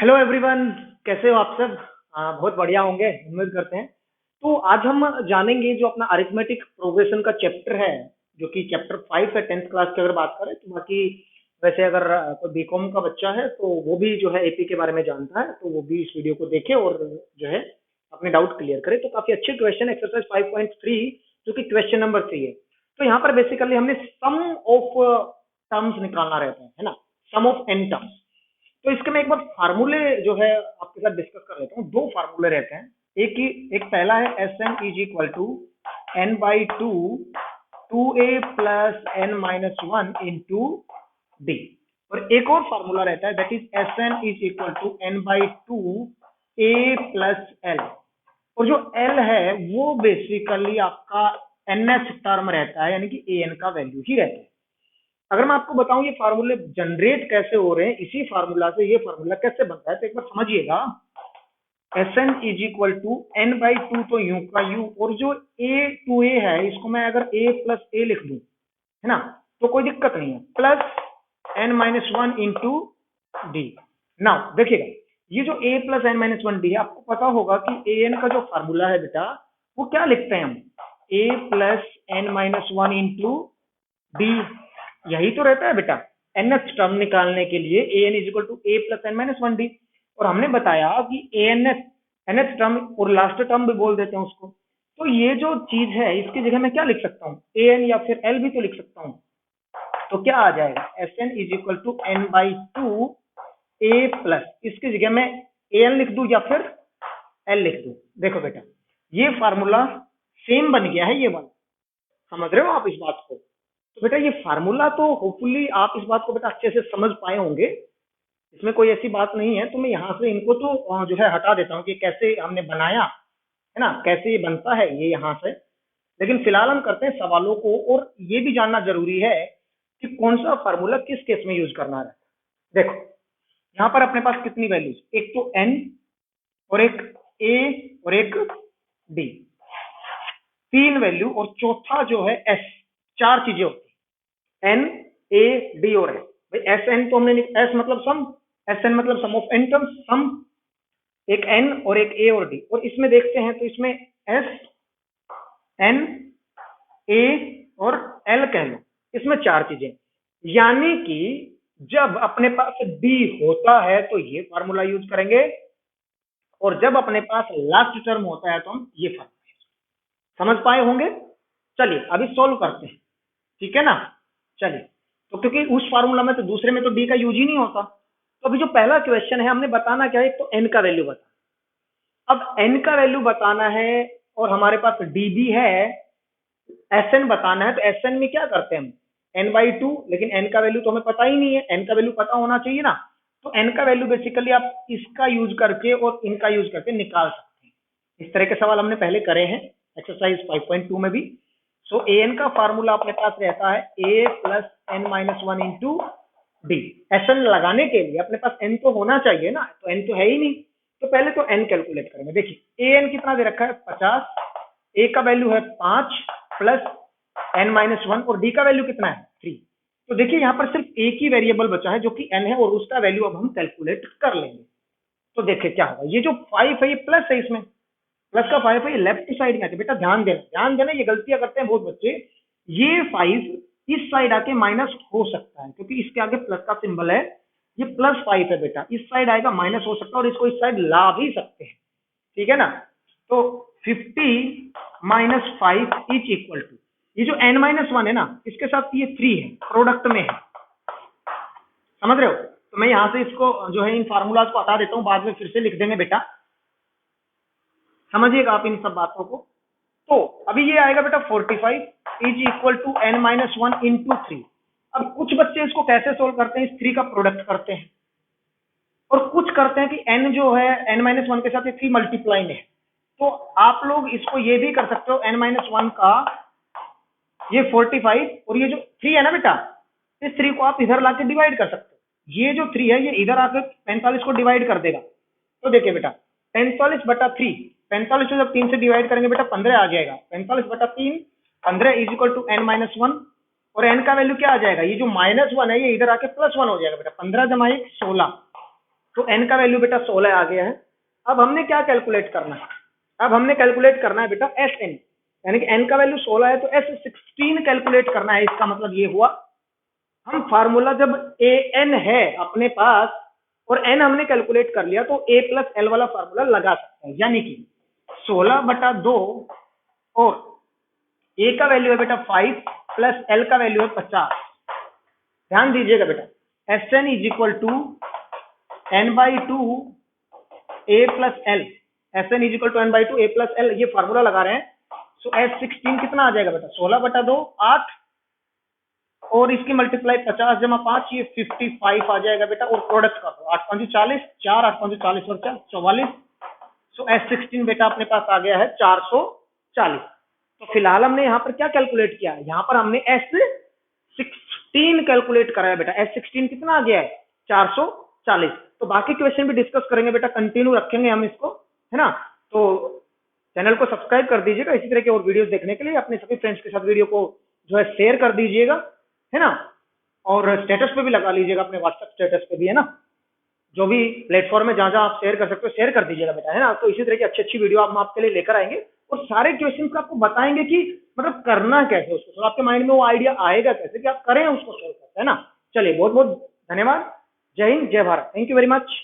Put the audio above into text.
Hello everyone. कैसे हो आप सब? बहुत बढ़िया होंगे, उम्मीद करते हैं। तो आज हम जानेंगे जो अपना अरिथमेटिक प्रोग्रेशन का चैप्टर है, जो कि चैप्टर 5 है 10th क्लास की अगर बात करें तो। बाकी वैसे अगर कोई बीकॉम का बच्चा है तो वो भी जो है एपी के बारे में जानता है, तो वो भी इस वीडियो को देखे और जो है अपने डाउट क्लियर करे। तो काफी अच्छे क्वेश्चन, एक्सरसाइज 5.3 जो कि क्वेश्चन नंबर 3 है। तो यहाँ पर बेसिकली हमने सम ऑफ टर्म्स निकालना रहता है ना, सम ऑफ एन टर्म्स। तो इसके मैं एक बार फार्मूले जो है आपके साथ डिस्कस कर लेता हूँ। दो फार्मूले रहते हैं। एक पहला है S N is equal to N by two two A plus N minus one into D. और एक और फार्मूला रहता है that is S N is equal to N by two A plus L. और जो एल है वो basically आपका एनएच टर्म रहता है, यानी कि ए एन का वैल्यू ही रहता है। अगर मैं आपको बताऊं ये फार्मूले जनरेट कैसे हो रहे हैं, इसी फार्मूला से ये फार्मूला कैसे बनता है, तो एक बार समझिएगा। S N is equal to N by two, तो यू का यू, और जो ए टू ए है इसको मैं अगर ए प्लस ए लिख दूं, है ना, तो कोई दिक्कत नहीं है, plus N minus one into D. Now देखिएगा, ये जो A plus N minus one D है, आपको पता होगा कि ए एन का जो फार्मूला है बेटा, वो क्या लिखते हैं हम, A plus N minus one into D. यही तो रहता है बेटा nth टर्म निकालने के लिए, A N is equal to A plus N minus one D. और हमने बताया कि ए nth टर्म और लास्ट टर्म भी बोल देते हैं उसको। तो ये जो चीज है इसकी जगह मैं क्या लिख सकता हूँ, ए एन या फिर एल भी तो लिख सकता हूँ। तो क्या आ जाएगा, S N is equal to N by two A plus, इसकी जगह मैं ए एन लिख दू या फिर एल लिख दू। देखो बेटा ये फार्मूला सेम बन गया है, ये वाला, समझ रहे हो आप इस बात को? तो बेटा ये फार्मूला तो होपफुली आप इस बात को बेटा अच्छे से समझ पाए होंगे, इसमें कोई ऐसी बात नहीं है। तो मैं यहाँ से इनको तो जो है हटा देता हूँ कि कैसे हमने बनाया है ना, कैसे ये बनता है ये यहाँ से। लेकिन फिलहाल हम करते हैं सवालों को, और ये भी जानना जरूरी है कि कौन सा फार्मूला किस केस में यूज करना है। देखो यहाँ पर अपने पास कितनी वैल्यूज, एक तो एन और एक ए और एक डी, तीन वैल्यू, और चौथा जो है एस। चार चीजें होती है, एन ए डी और एस। भाई एस एन तो हमने, एस मतलब सम, एस एन मतलब सम ऑफ एन टर्म्स, सम, एक एन और एक ए और डी। और इसमें देखते हैं तो इसमें एस एन ए और एल कह लो, इसमें चार चीजें। यानी कि जब अपने पास डी होता है तो ये फार्मूला यूज करेंगे, और जब अपने पास लास्ट टर्म होता है तो हम ये फार्मूला। समझ पाए होंगे? चलिए अभी सॉल्व करते हैं, ठीक है ना। चलिए, तो क्योंकि उस फार्मूला में तो दूसरे में तो डी का यूज ही नहीं होता। तो अभी जो पहला क्वेश्चन है हमने बताना क्या है, एक तो एन का वैल्यू बता। अब एन का वैल्यू बताना है और हमारे पास डी भी है, एस एन बताना है। तो एस एन में क्या करते हैं हम, एन बाई टू, लेकिन एन का वैल्यू तो हमें पता ही नहीं है, एन का वैल्यू पता होना चाहिए ना। तो एन का वैल्यू बेसिकली आप इसका यूज करके और इनका यूज करके निकाल सकते हैं। इस तरह के सवाल हमने पहले करे हैं एक्सरसाइज 5.2 में भी। सो ए एन का फार्मूला अपने पास रहता है A plus N minus one into D. S N लगाने के लिए अपने पास एन तो होना चाहिए ना, तो एन तो है ही नहीं। तो पहले तो एन कैलकुलेट करेंगे। देखिए ए एन कितना दे रखा है, 50, ए का वैल्यू है 5 प्लस एन माइनस वन, और डी का वैल्यू कितना है 3। तो देखिए यहाँ पर सिर्फ एक ही वेरिएबल बचा है जो कि एन है, और उसका वैल्यू अब हम कैलकुलेट कर लेंगे। तो देखिए क्या होगा, ये जो 5 है ये प्लस है, इसमें प्लस का 5 है, ये लेफ्ट साइड में आके, बेटा ध्यान देना ध्यान देना, ये गलतियां करते हैं बहुत बच्चे। ये 5 इस साइड आके माइनस हो सकता है, क्योंकि इसके आगे प्लस का सिंबल है। ये प्लस 5 है बेटा, इस साइड आएगा माइनस हो सकता है, और इसको इस साइड ला भी सकते हैं, ठीक है ना। तो 50 माइनस 5 इज इक्वल टू, ये जो n माइनस वन है ना, इसके साथ ये 3 है, प्रोडक्ट में है, समझ रहे हो। तो मैं यहां से इसको जो है इन फार्मूलाज को हटा देता हूं, बाद में फिर से लिख देंगे बेटा, समझिएगा आप इन सब बातों को। तो अभी ये आएगा बेटा 45 is equal to N minus one into three. अब कुछ बच्चे इसको कैसे सोल्व करते हैं, इस 3 का प्रोडक्ट करते हैं, और कुछ करते हैं कि n जो है n माइनस वन के साथ ये 3 मल्टीप्लाई में है। तो आप लोग इसको ये भी कर सकते हो, n माइनस वन का ये 45, और ये जो 3 है ना बेटा, इस 3 को आप इधर लाके डिवाइड कर सकते हो। ये जो 3 है ये इधर आके 45 को डिवाइड कर देगा। तो देखिए बेटा 45 बटा 3, 45 को जब 3 से डिवाइड करेंगे बेटा 15 आ जाएगा। 45 बटा 3 15 is equal to N minus one, और एन का वैल्यू क्या आ जाएगा, ये जो माइनस वन है ये इधर आके प्लस वन हो जाएगा बेटा। 15 जमा 1 16, तो एन का वैल्यू बेटा 16 आ गया है। अब हमने क्या कैलकुलेट करना है, अब हमने कैलकुलेट करना है बेटा एस एन, यानी कि एन का वैल्यू 16 है तो एस 16 कैलकुलेट करना है। इसका मतलब ये हुआ हम फार्मूला जब ए एन है अपने पास और एन हमने कैलकुलेट कर लिया तो ए प्लस एल वाला फार्मूला लगा सकते हैं, यानी कि 16/2 और ए का वैल्यू है बेटा 5 प्लस एल का वैल्यू है 50। ध्यान दीजिएगा बेटा S N is equal to n/2 A plus L, S N is equal to n/2 A plus L, ये फार्मूला लगा रहे हैं। सो S16 कितना आ जाएगा बेटा 16/2 8 और इसकी मल्टीप्लाई 50 जमा 5 ये 55 आ जाएगा बेटा। और प्रोडक्ट का 8 5 40, 4 8 5 40 और 4 44। सो S16 बेटा अपने पास आ गया है 440। तो फिलहाल हमने यहाँ पर क्या कैलकुलेट किया है, यहाँ पर हमने S16 कैलकुलेट करा है बेटा। S16 कितना आ गया है 440। तो बाकी क्वेश्चन भी डिस्कस करेंगे बेटा, कंटिन्यू रखेंगे हम इसको, है ना। तो चैनल को सब्सक्राइब कर दीजिएगा इसी तरह के और वीडियोस देखने के लिए। अपने सभी फ्रेंड्स के साथ वीडियो को जो है शेयर कर दीजिएगा, है ना। और स्टेटस पे भी लगा लीजिएगा, अपने व्हाट्सएप स्टेटस पे भी, है ना। जो भी प्लेटफॉर्म है जहां जहां आप शेयर कर सकते हो शेयर कर दीजिएगा बेटा, है ना। तो इसी तरह की अच्छी अच्छी वीडियो हम आपके लिए लेकर आएंगे और सारे क्वेश्चन को आपको बताएंगे कि मतलब करना कैसे उसको, तो आपके माइंड में वो आइडिया आएगा कैसे कि आप करें उसको सोल्व करते, है ना। चलिए बहुत बहुत धन्यवाद। जय हिंद जय Bharat, thank you very much.